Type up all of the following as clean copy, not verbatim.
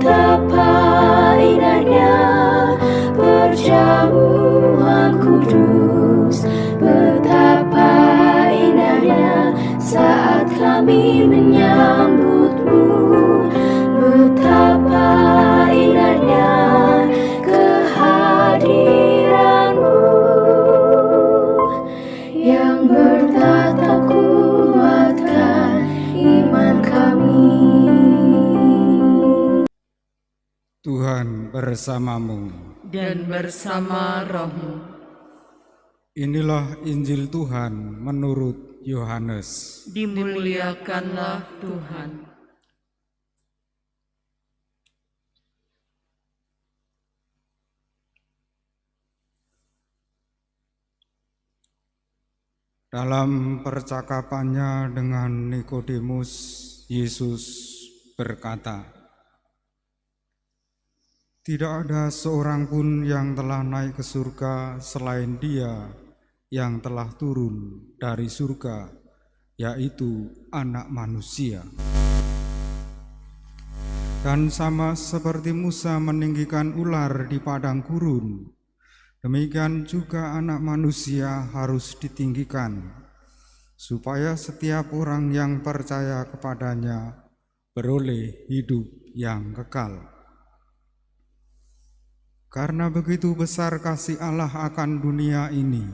Betapa indahnya perjamuan kudus, betapa indahnya saat kami menyambutmu, betapa indahnya kehadiranmu yang bertatap kuatkan iman kami. Tuhan bersamamu dan bersama rohmu. Inilah Injil Tuhan menurut Yohanes. Dimuliakanlah Tuhan. Dalam percakapannya dengan Nikodemus, Yesus berkata, "Tidak ada seorang pun yang telah naik ke surga selain Dia yang telah turun dari surga, yaitu Anak Manusia. Dan sama seperti Musa meninggikan ular di padang gurun, demikian juga Anak Manusia harus ditinggikan, supaya setiap orang yang percaya kepadanya beroleh hidup yang kekal. Karena begitu besar kasih Allah akan dunia ini,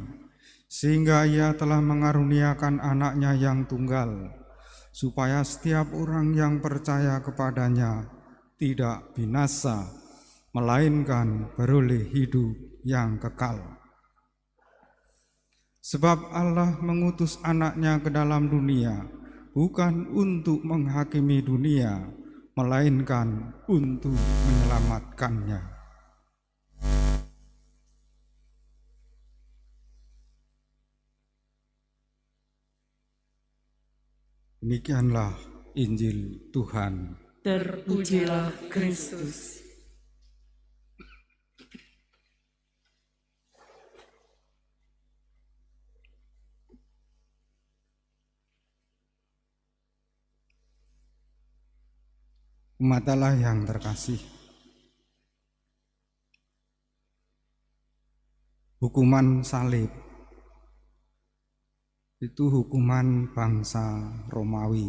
sehingga Ia telah mengaruniakan anaknya yang tunggal, supaya setiap orang yang percaya kepadanya tidak binasa, melainkan beroleh hidup yang kekal. Sebab Allah mengutus anaknya ke dalam dunia, bukan untuk menghakimi dunia, melainkan untuk menyelamatkannya." Demikianlah Injil Tuhan. Terpujilah Kristus. Umat Allah yang terkasih, hukuman salib itu hukuman bangsa Romawi,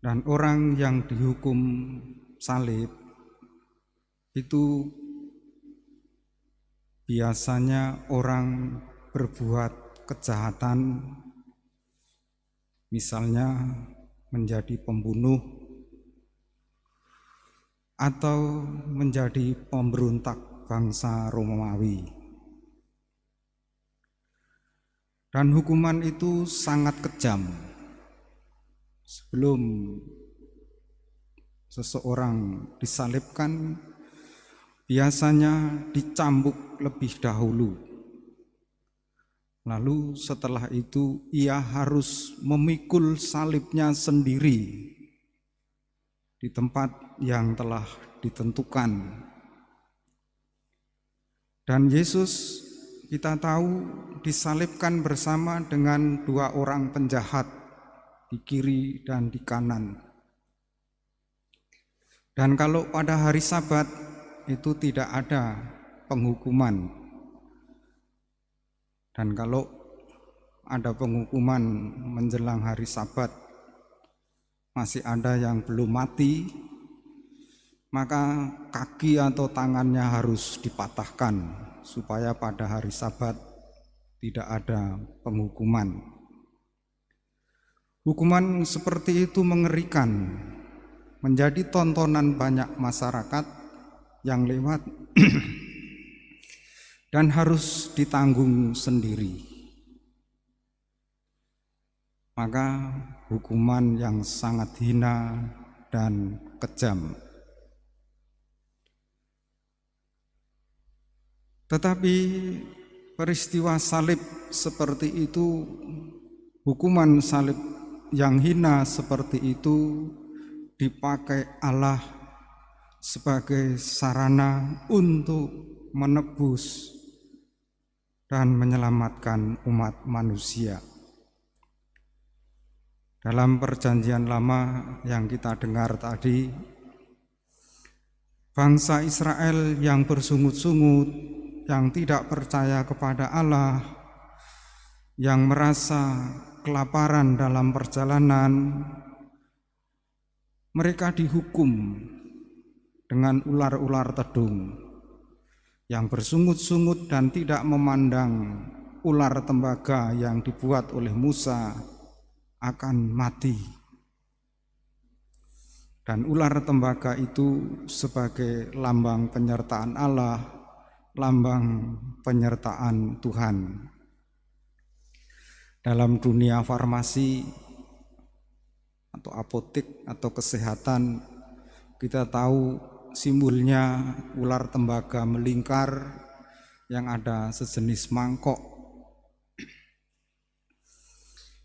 dan orang yang dihukum salib itu biasanya orang berbuat kejahatan, misalnya menjadi pembunuh atau menjadi pemberontak bangsa Romawi. Dan hukuman itu sangat kejam. Sebelum seseorang disalibkan, biasanya dicambuk lebih dahulu. Lalu setelah itu ia harus memikul salibnya sendiri di tempat yang telah ditentukan. Dan Yesus, kita tahu, disalibkan bersama dengan dua orang penjahat di kiri dan di kanan. Dan kalau pada hari Sabat itu tidak ada penghukuman. Dan kalau ada penghukuman menjelang hari Sabat, masih ada yang belum mati, maka kaki atau tangannya harus dipatahkan supaya pada hari Sabat tidak ada penghukuman. Hukuman seperti itu mengerikan, menjadi tontonan banyak masyarakat yang lewat dan harus ditanggung sendiri. Maka hukuman yang sangat hina dan kejam. Tetapi peristiwa salib seperti itu, hukuman salib yang hina seperti itu dipakai Allah sebagai sarana untuk menebus dan menyelamatkan umat manusia. Dalam perjanjian lama yang kita dengar tadi, bangsa Israel yang bersungut-sungut, yang tidak percaya kepada Allah, yang merasa kelaparan dalam perjalanan, mereka dihukum dengan ular-ular tedung. Yang bersungut-sungut dan tidak memandang ular tembaga yang dibuat oleh Musa akan mati. Dan ular tembaga itu sebagai lambang penyertaan Allah, lambang penyertaan Tuhan. Dalam dunia farmasi atau apotek atau kesehatan, kita tahu simbolnya ular tembaga melingkar yang ada sejenis mangkok.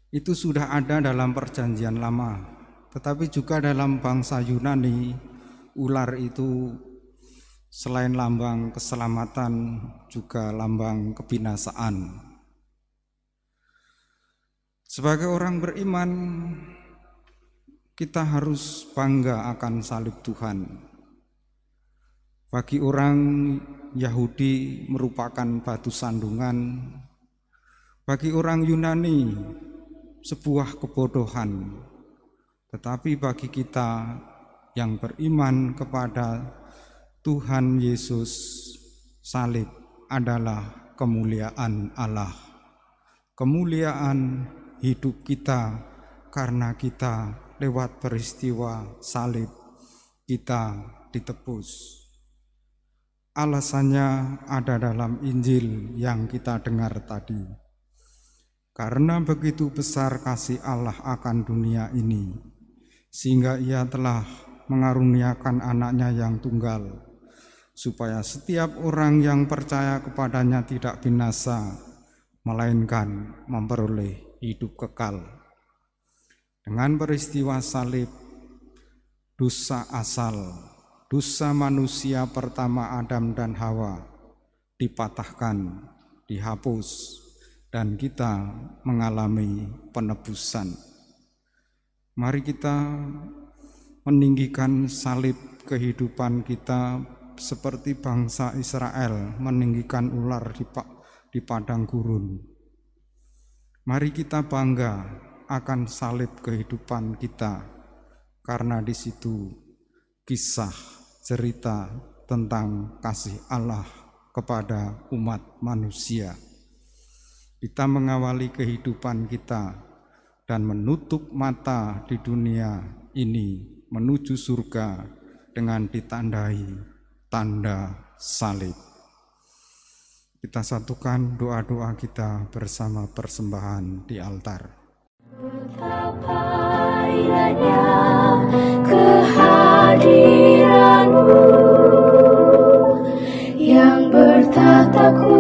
Itu sudah ada dalam perjanjian lama, tetapi juga dalam bangsa Yunani, ular itu selain lambang keselamatan juga lambang kebinasaan. Sebagai orang beriman, kita harus bangga akan salib Tuhan. Bagi orang Yahudi merupakan batu sandungan, bagi orang Yunani sebuah kebodohan, tetapi bagi kita yang beriman kepada Tuhan Yesus, salib adalah kemuliaan Allah, kemuliaan hidup kita, karena kita lewat peristiwa salib kita ditebus. Alasannya ada dalam Injil yang kita dengar tadi. Karena begitu besar kasih Allah akan dunia ini, sehingga Ia telah mengaruniakan anaknya yang tunggal, supaya setiap orang yang percaya kepadanya tidak binasa, melainkan memperoleh hidup kekal. Dengan peristiwa salib, dosa asal, dosa manusia pertama Adam dan Hawa dipatahkan, dihapus, dan kita mengalami penebusan. Mari kita meninggikan salib kehidupan kita seperti bangsa Israel meninggikan ular di padang gurun. Mari kita bangga akan salib kehidupan kita, karena di situ kisah cerita tentang kasih Allah kepada umat manusia. Kita mengawali kehidupan kita dan menutup mata di dunia ini menuju surga dengan ditandai tanda salib. Kita satukan doa-doa kita bersama persembahan di altar. Betapa indahnya kehadiran-Mu yang bertataku